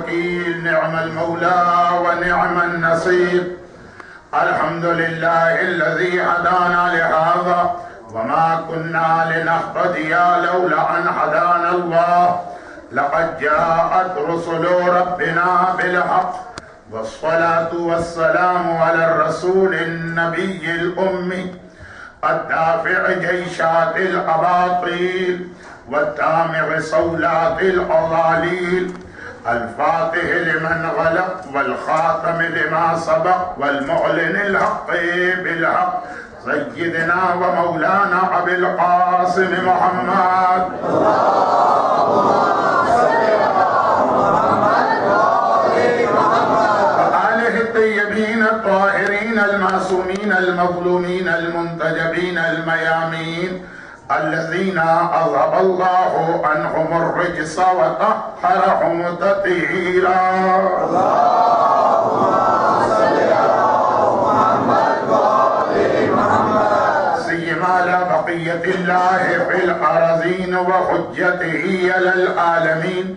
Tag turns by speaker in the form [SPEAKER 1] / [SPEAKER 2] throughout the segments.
[SPEAKER 1] الوكيل، نعم المولى ونعم النصير. الحمد لله الذي هدانا لهذا وما كنا لنهتدي لولا أن هدانا الله. لقد جاءت رسل ربنا بالحق، والصلاة والسلام على الرسول النبي الأمي الدافع جيشات الأباطيل والدامغ صولات الأضاليل، الفاتح لمن غلق والخاتم لما سبق والمعلن الحق بالحق، سيدنا ومولانا أبي القاسم محمد وآله الطيبين الطاهرين المعصومين المظلومين المنتجبين الميامين، الذين أذهب الله عنهم الرجس وطهرهم تطهيرا. اللهم صل على محمد وآل محمد، سيما على بقية الله في الأراضين وحجته على العالمين،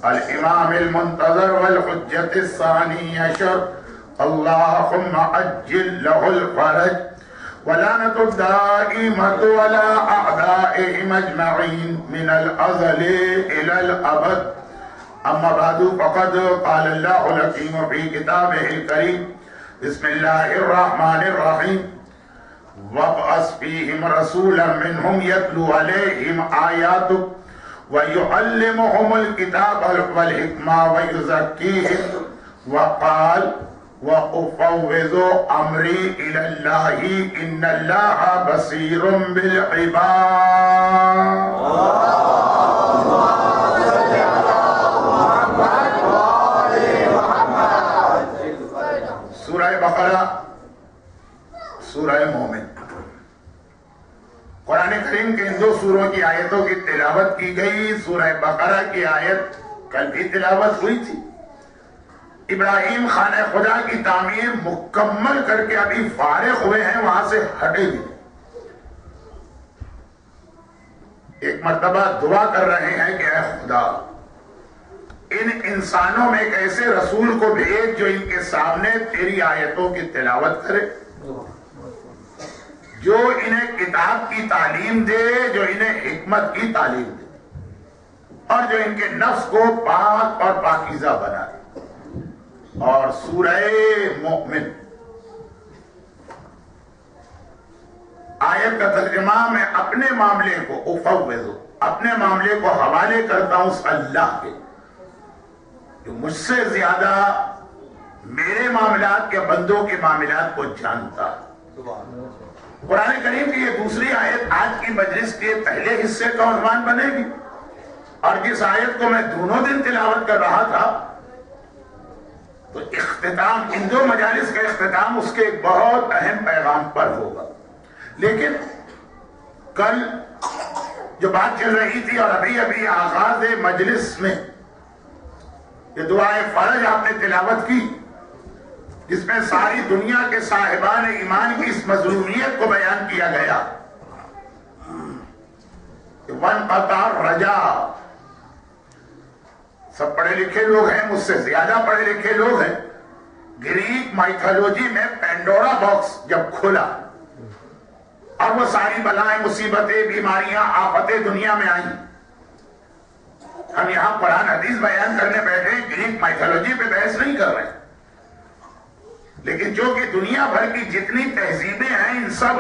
[SPEAKER 1] الإمام المنتظر والحجة الثاني عشر، اللهم عجل له الفرج ولعنة الدائمة على أعدائهم أجمعين من الأزل إلى الأبد. أما بعد، فقد قال الله الحكيم في كتابه الكريم: بسم الله الرحمن الرحيم، وابعث فيهم رسولا منهم يتلو عليهم آياتك ويعلمهم الكتاب والحكمة ويزكيهم، وقال: وأفوض أمري إلى الله إن الله بصير بالعباد. سورہ بقرہ، سورہ مومن، قرآن کریم کے ان دو سوروں کی آیتوں کی تلاوت کی گئی. سورہ بقرہ کی آیت کل بھی تلاوت ہوئی تھی. ابراہیم خانہ خدا کی تعمیر مکمل کر کے ابھی فارغ ہوئے ہیں، وہاں سے ہٹے بھی. ایک مرتبہ دعا کر رہے ہیں کہ اے خدا، ان انسانوں میں ایک ایسے رسول کو بھیج جو ان کے سامنے تیری آیتوں کی تلاوت کرے، جو انہیں کتاب کی تعلیم دے، جو انہیں حکمت کی تعلیم دے، اور جو ان کے نفس کو پاک اور پاکیزہ بنا دے. اور سورہ مومن آیت کا ترجمہ: میں اپنے معاملے کو اپنے معاملے کو حوالے کرتا ہوں اس اللہ کے جو مجھ سے زیادہ میرے معاملات کے بندوں کے معاملات کو جانتا. قرآن کریم کی یہ دوسری آیت آج کی مجلس کے پہلے حصے کا عنوان بنے گی. اور جس آیت کو میں دونوں دن تلاوت کر رہا تھا، تو اختتام، ان دو مجالس کا اختتام اس کے ایک بہت اہم پیغام پر ہوگا. لیکن کل جو بات چل رہی تھی اور ابھی آغاز مجلس میں یہ دعائے فرج آپ نے تلاوت کی، جس میں ساری دنیا کے صاحبان ایمان کی اس مظلومیت کو بیان کیا گیا کہ وانقطع رجا. سب پڑھے لکھے لوگ ہیں، مجھ سے زیادہ پڑھے لکھے لوگ ہیں. گریک مائتھولوجی میں پینڈورا باکس جب کھولا اور وہ ساری بلائیں، مصیبتیں، بیماریاں، آفتیں دنیا میں آئیں، ہم یہاں قرآن حدیث بیان کرنے بیٹھے، گریک مائتھولوجی پہ بحث نہیں کر رہے. لیکن جو کہ دنیا بھر کی جتنی تہذیبیں ہیں، ان سب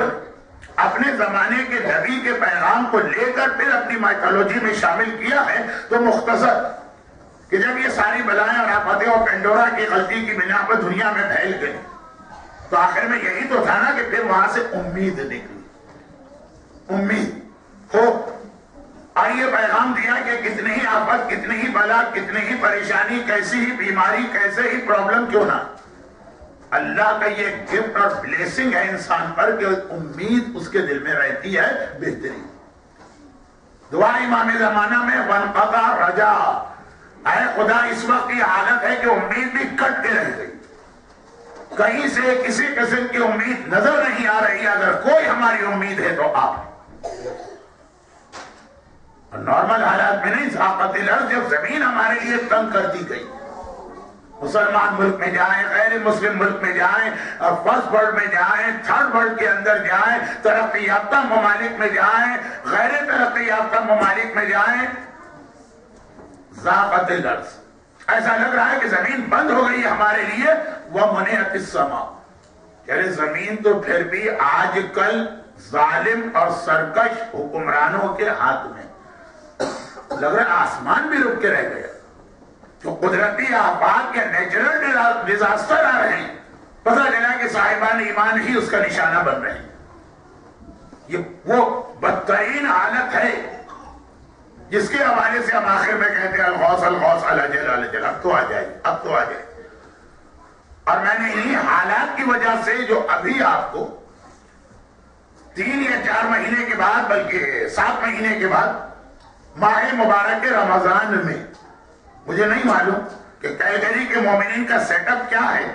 [SPEAKER 1] اپنے زمانے کے نبی کے پیغام کو لے کر پھر اپنی مائتھولوجی میں شامل کیا ہے. تو مختصر کہ جب یہ ساری بلائیں اور آفتیں اور پینڈورا کی غلطی کی بنا پر دنیا میں پھیل گئی، تو آخر میں یہی تو تھا نا کہ پھر وہاں سے امید نکلی. امید ہو، اور یہ پیغام دیا کہ کتنی ہی آفت، کتنی ہی بلا، کتنی ہی پریشانی، کیسی ہی بیماری، کیسے ہی پرابلم کیوں نہ، اللہ کا یہ گفٹ اور بلیسنگ ہے انسان پر کہ امید اس کے دل میں رہتی ہے. بہترین دعا امام زمانہ میں وانقطع رجا. اے خدا، اس وقت یہ حالت ہے کہ امید بھی کٹ کے رہ گئی، کہیں سے کسی قسم کی امید نظر نہیں آ رہی. اگر کوئی ہماری امید ہے تو آپ. نارمل حالات میں نہیں، ذاقت الارض، جب زمین ہمارے لیے تنگ کر دی گئی، مسلمان ملک میں جائیں، غیر مسلم ملک میں جائیں، فرسٹ ورلڈ میں جائیں، تھرڈ ورلڈ کے اندر جائیں، ترقی یافتہ ممالک میں جائیں، غیر ترقی یافتہ ممالک میں جائیں، ذاقت الارض، ایسا لگ رہا ہے کہ زمین بند ہو گئی ہمارے لیے، وَمُنِعَتِ السَّمَاءُ، یعنی زمین تو پھر بھی آج کل ظالم اور سرکش حکمرانوں کے ہاتھ میں، لگ رہا ہے آسمان بھی رک کے رہ گیا، جو قدرتی آفات کے نیچرل ڈیزاسٹر آ رہے ہیں، پتہ چلا کہ صاحبان ایمان ہی اس کا نشانہ بن رہے ہیں۔ یہ وہ بدترین حالت ہے جس کے حوالے سے ہم آخر میں کہتے ہیں الغوث الغوث الجل الجل، اب تو آ جائے، اب تو آ جائے۔ اور میں نے انہی حالات کی وجہ سے جو ابھی آپ کو 3 یا 4 مہینے کے بعد، بلکہ 7 مہینے کے بعد ماہ مبارک رمضان میں، مجھے نہیں معلوم کہ کیلگری کے مومنین کا سیٹ اپ کیا ہے،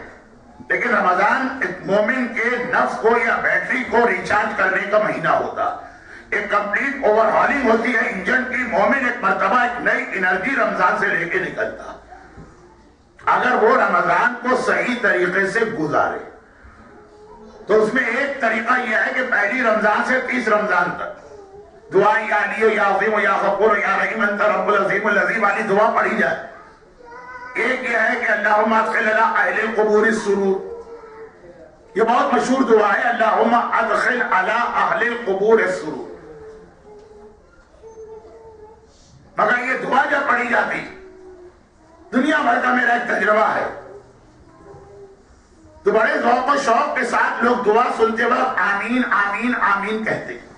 [SPEAKER 1] لیکن رمضان ایک مومن کے نفس کو یا بیٹری کو ریچارج کرنے کا مہینہ ہوتا، ایک کمپلیٹ اوور ہالنگ ہوتی ہے انجن کی، مومن ایک مرتبہ ایک نئی انرجی رمضان سے لے کے نکلتا۔ اگر وہ رمضان کو صحیح طریقے سے گزارے تو اس میں ایک طریقہ یہ ہے کہ پہلی رمضان سے 30 رمضان تک دعا یا علی یا عظیم یا غفور یا رحیم انت رب العظیم العظیم والی دعا پڑھی جائے۔ ایک یہ ہے کہ اللہم ادخل علی اہل القبور السرور، یہ بہت مشہور دعا ہے، اللہم ادخل علی اہل القبور السرور، مگر یہ دعا جب پڑھی جاتی، دنیا بھر کا میرا ایک تجربہ ہے، تو بڑے ذوق و شوق کے ساتھ لوگ دعا سنتے وقت آمین آمین آمین کہتے ہیں،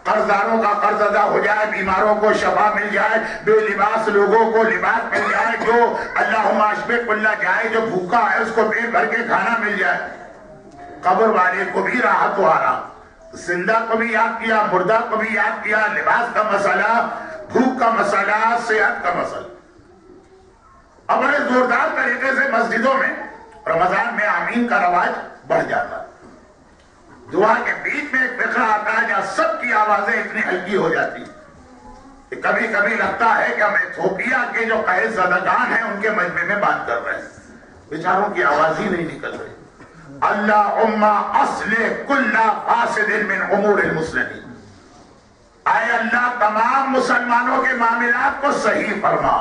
[SPEAKER 1] قرضداروں کا قرض ادا ہو جائے، بیماروں کو شفا مل جائے، بے لباس لوگوں کو لباس مل جائے، جو اللہم اشفِ کل جائے، جو بھوکا ہے اس کو پیٹ بھر کے کھانا مل جائے، قبر والے کو بھی راحت و آرام، زندہ کو بھی یاد کیا، مردہ کو بھی یاد کیا، لباس کا مسئلہ، بھوک کا مسئلہ، صحت کا مسئلہ۔ اب بڑے زوردار طریقے سے مسجدوں میں رمضان میں آمین کا رواج بڑھ جاتا ہے، دعا کے بیچ میں ایک فقرہ آتا ہے جہاں سب کی آوازیں اتنی ہلکی ہو جاتی کہ کبھی کبھی لگتا ہے کہ ہم ایتھوپیا کے جو قید زدگان ہیں ان کے مجمع میں بات کر رہے ہیں، بیچاروں کی آواز ہی نہیں نکل رہی۔ اللہم اصلح کل فاسد من امور المسلمین، اے اللہ تمام مسلمانوں کے معاملات کو صحیح فرما۔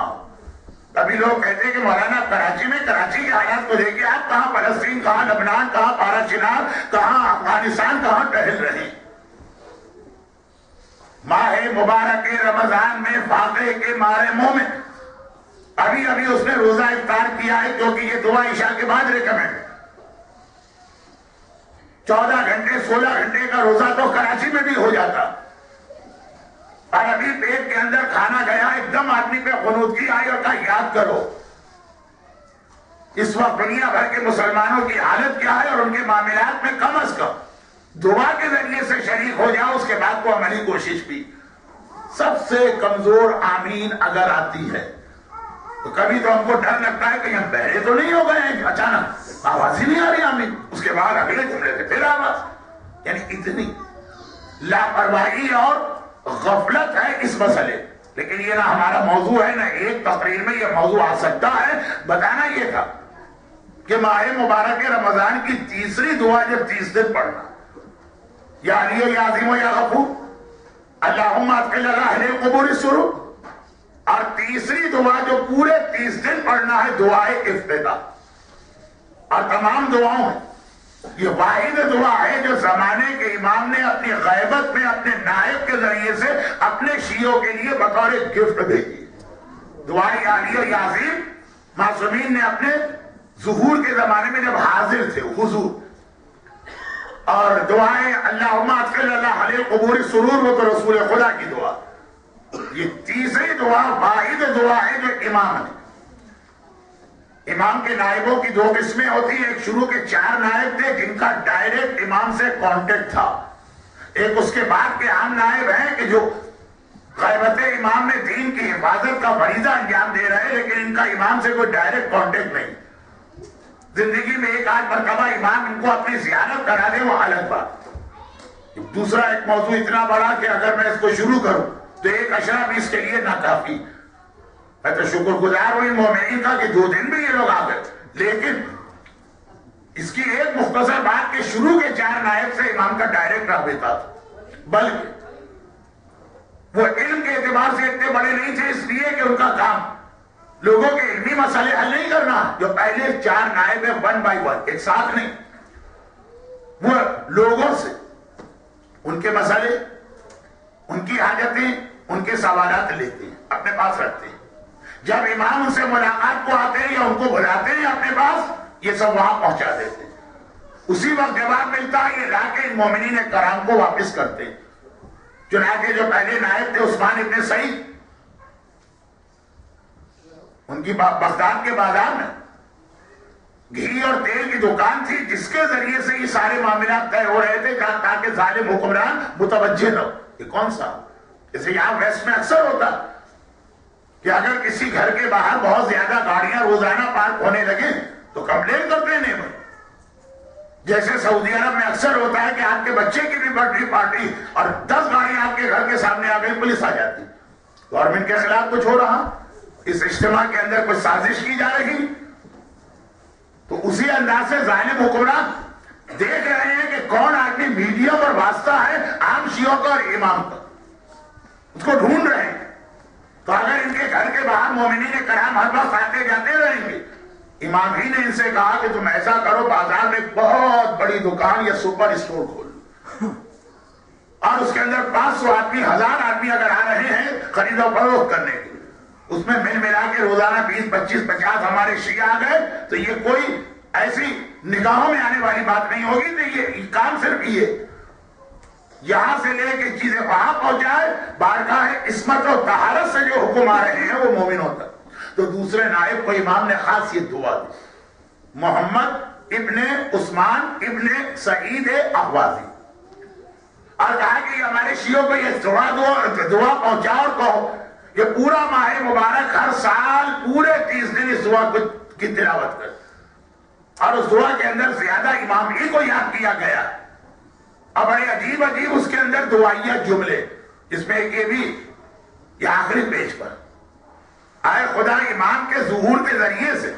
[SPEAKER 1] ابھی لوگ کہتے ہیں کہ مولانا کراچی میں، کراچی کے حالات کو دیکھیں آپ، کہاں فلسطین، کہاں لبنان، کہاں پارا چنار، کہاں افغانستان، کہاں ٹہل رہے ہیں۔ ماہ مبارک رمضان میں فاقے کے مارے مومن، ابھی ابھی اس نے روزہ افطار کیا ہے کیونکہ یہ دعا عشاء کے بعد ریکمینڈ، 14 گھنٹے 16 گھنٹے کا روزہ تو کراچی میں بھی ہو جاتا، اور ابھی پیٹ کے اندر کھانا گیا، ایک دم آدمی پہ خنودگی آئی اور کہا یاد کرو اس وقت دنیا بھر کے مسلمانوں کی حالت کیا ہے، اور ان کے معاملات میں کم از کم دعا کے ذریعے سے شریک ہو جاؤ، اس کے بعد کو عملی کوشش بھی۔ سب سے کمزور آمین اگر آتی ہے تو کبھی تو ہم کو ڈر لگتا ہے کہ ہم بہرے تو نہیں ہو گئے ہیں، اچانک آواز ہی نہیں آ رہی آمین، اس کے بعد اگلے جملے سے پھر آواز، یعنی اتنی لاپرواہی اور غفلت ہے اس مسئلے۔ لیکن یہ نہ ہمارا موضوع ہے، نہ ایک تقریر میں یہ موضوع آ سکتا ہے۔ بتانا یہ تھا کہ ماہ مبارک رمضان کی تیسری دعا جب 30 دن پڑھنا، یا علی یا عظیم یا غفور، اللہم ادخل علی اہل القبور السرور، اور تیسری دعا جو پورے 30 دن پڑھنا ہے دعائے افتتاح۔ اور تمام دعاؤں میں یہ واحد دعا ہے جو زمانے کے امام نے اپنی غیبت میں اپنے نائب کے ذریعے سے اپنے شیعوں کے لیے بطور گفٹ بھیجی۔ دعائے عالیہ یا عظیم معصومین نے اپنے ظہور کے زمانے میں جب حاضر تھے حضور، اور دعائیں اللہم ادخل علی اہل القبور السرور، وہ تو رسول خدا کی دعا۔ یہ تیسری دعا واحد دعا ہے جو امام نے، امام کے نائبوں کی 2 قسمیں ہوتی ہیں، ایک شروع کے 4 نائب تھے جن کا ڈائریکٹ امام سے کانٹیکٹ تھا، ایک اس کے بعد کے عام نائب ہیں کہ جو غیبت امام میں دین کی حفاظت کا فریضہ انجام دے رہے ہیں، لیکن ان کا امام سے کوئی ڈائریکٹ کانٹیکٹ نہیں، زندگی میں ایک آدھ مرتبہ امام ان کو اپنی زیارت کرا دے وہ الگ بات۔ دوسرا ایک موضوع اتنا بڑا کہ اگر میں اس کو شروع کروں تو 1 عشرہ بھی اس کے لیے ناکافی، میں تو شکر گزار ہوں ان مومنین کا کہ 2 دن بھی یہ لوگ آ گئے. لیکن اس کی ایک مختصر بات کہ شروع کے 4 نائب سے امام کا ڈائریکٹ رابطہ تھا، بلکہ وہ علم کے اعتبار سے اتنے بڑے نہیں تھے، اس لیے کہ ان کا کام لوگوں کے علمی مسئلے حل نہیں کرنا. جو پہلے 4 نائب ہیں 1 by 1 ایک ساتھ نہیں، وہ لوگوں سے ان کے مسئلے، ان کی حاجتیں، ان کے سوالات لیتے ہیں، اپنے پاس رکھتے ہیں. جب امام ان سے ملاقات کو آتے ہیں یا ان کو بلاتے ہیں اپنے پاس، یہ سب وہاں پہنچا دیتے ہیں. اسی وقت جواب ملتا ہے، یہ لا کے ان مومنین کرام کو واپس کرتے ہیں. چنانچہ جو پہلے نائب تھے عثمان ابن سعید، ان کی بغداد کے بازار میں گھی اور تیل کی دکان تھی، جس کے ذریعے سے یہ سارے معاملات طے ہو رہے تھے تاکہ ظالم حکمران متوجہ نہ ہو. یہ کون سا؟ جیسے یہاں ویسٹ میں اکثر ہوتا کہ اگر کسی گھر کے باہر بہت زیادہ گاڑیاں روزانہ پارک ہونے لگے تو کمپلین کرتے ہیں نیبر. جیسے سعودی عرب میں اکثر ہوتا ہے کہ آپ کے بچے کی بھی برتھ ڈے پارٹی اور 10 گاڑیاں آپ کے گھر کے سامنے آ گئی، پولیس آ جاتی. گورنمنٹ کے خلاف کچھ ہو رہا، اس اجتماع کے اندر کچھ سازش کی جا رہی. تو اسی انداز سے ظالم حکمران دیکھ رہے ہیں کہ کون آدمی میڈیا پر واسطہ ہے عام شیعوں کا اور امام کا، اس کو ڈھونڈ رہے ہیں. تو اگر ان کے گھر کے باہر مومنین کرام ہر وقت آتے جاتے رہیں گے، امام ہی نے ان سے کہا کہ تم ایسا کرو، بازار میں بہت بڑی دکان یا سپر اسٹور کھولو اور اس کے اندر 500 آدمی 1000 آدمی اگر آ رہے ہیں خرید و فروخت کرنے کے، اس میں مل ملا کے روزانہ 20 25 50 ہمارے شیعہ آ گئے تو یہ کوئی ایسی نگاہوں میں آنے والی بات نہیں ہوگی. تو یہ کام صرف یہ یہاں سے لے کے چیزیں وہاں پہنچائے، بارگاہ عصمت و طہارت سے جو حکم آ رہے ہیں وہ مومن ہوتا. تو دوسرے نائب کو امام نے خاص یہ دعا دی، محمد ابن عثمان ابن سعید احوازی، اور کہا کہ یہ ہمارے شیعوں کو یہ دعا پہنچا اور کہو یہ پورا ماہ مبارک ہر سال پورے 30 دن اس دعا کی تلاوت کر. اور اس دعا کے اندر زیادہ امام ہی کو یاد کیا گیا. اب بڑے عجیب عجیب اس کے اندر دعائیہ جملے، جس میں ایک یہ بھی یہ آخری پیج پر آئے خدا امام کے ظہور کے ذریعے سے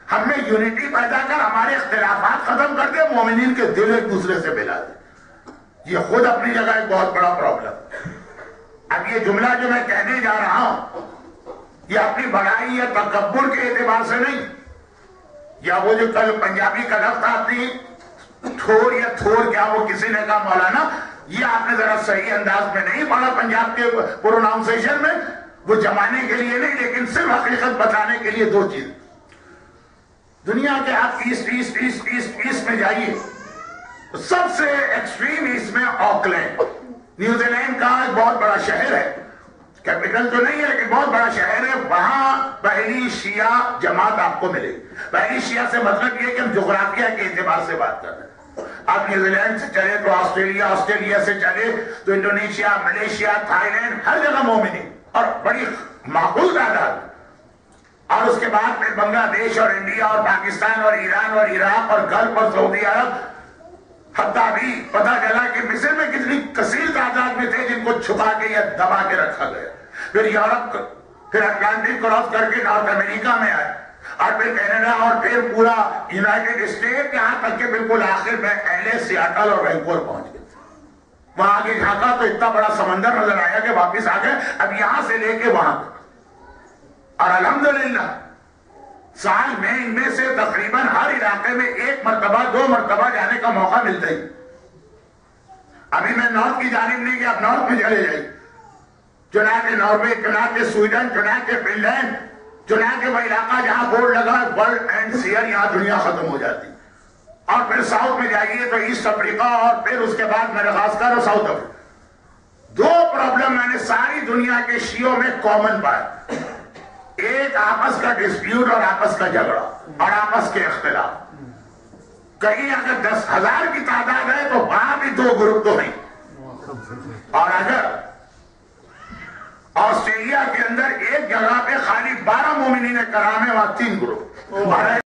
[SPEAKER 1] ہم میں یونٹی پیدا کر ہمارے اختلافات ختم کر دے، مومنین کے دل ایک دوسرے سے ملا دے. یہ خود اپنی جگہ ایک بہت بڑا پرابلم. اب یہ جملہ جو میں کہنے جا رہا ہوں یہ اپنی بڑائی یا تکبر کے اعتبار سے نہیں، یا وہ جو کل پنجابی کا لفظ آتی تھور یا تھور کیا وہ کسی نے کہا مولانا، یہ آپ نے ذرا صحیح انداز میں نہیں پڑھا پنجاب کے پروناؤنسیشن میں، وہ جمانے کے لیے نہیں لیکن صرف حقیقت بتانے کے لیے 2 چیز. دنیا کے آپ ایسٹ میں جائیے، سب سے ایکسٹریم ایسٹ میں آکلینڈ، نیوزی لینڈ کا ایک بہت بڑا شہر ہے، کیپٹل تو نہیں ہے لیکن بہت بڑا شہر ہے. وہاں پہلی شیعہ جماعت آپ کو ملے گی. پہلی شیعہ سے مطلب یہ کہ ہم جغرافیہ کے اعتبار سے بات کر رہے ہیں. آپ نیوزی لینڈ سے چلے تو آسٹریلیا سے چلے تو انڈونیشیا، ملیشیا، تھائی لینڈ، ہر جگہ مومنین اور بڑی معقول تعداد. اور اس کے بعد پھر بنگلہ دیش اور انڈیا اور پاکستان اور ایران اور عراق اور گلف اور سعودی عرب، حتیٰ بھی پتہ چلا کہ مصر میں کتنی کثیر تعداد میں تھے جن کو چھپا کے یا دبا کے رکھا گیا. پھر یورپ، پھر اٹلانٹک کراس کر کے نارتھ امریکہ میں آئے، اور پھر کینیڈا اور پھر پورا یونائٹڈ اسٹیٹ، یہاں تک کہ بالکل آخر میں LA، سیاٹل اور وینکوور پہنچ گئے. وہاں آگے جھانکا تو اتنا بڑا سمندر نظر آیا کہ واپس آ گئے. اب یہاں سے لے کے وہاں تک، اور الحمدللہ سال میں ان میں سے تقریباً ہر علاقے میں 1 مرتبہ 2 مرتبہ جانے کا موقع ملتا ہی. ابھی میں نارتھ کی جانب نہیں گیا، اب نارتھ میں چلے جائیں، چنانچہ ناروے، چنانچہ سویڈن، چنانچہ فن لینڈ، چنانچہ وہ علاقہ جہاں بورڈ لگا ورلڈ اینڈ سیئر، یہاں دنیا ختم ہو جاتی. اور پھر ساؤتھ میں جائیے تو ایسٹ افریقہ، اور پھر اس کے بعد میڈغاسکر اور ساؤتھ افریقہ. 2 پرابلم میں نے ساری دنیا کے شیعوں میں کامن پایا، ایک آپس کا ڈسپیوٹ اور آپس کا جھگڑا اور آپس کے اختلاف. کہیں اگر 10,000 کی تعداد ہے تو وہاں بھی 2 گروپ تو ہیں، اور اگر آسٹریلیا کے اندر ایک جگہ پہ خالی 12 مومنین کرام ہیں، وہاں 3 گروپ.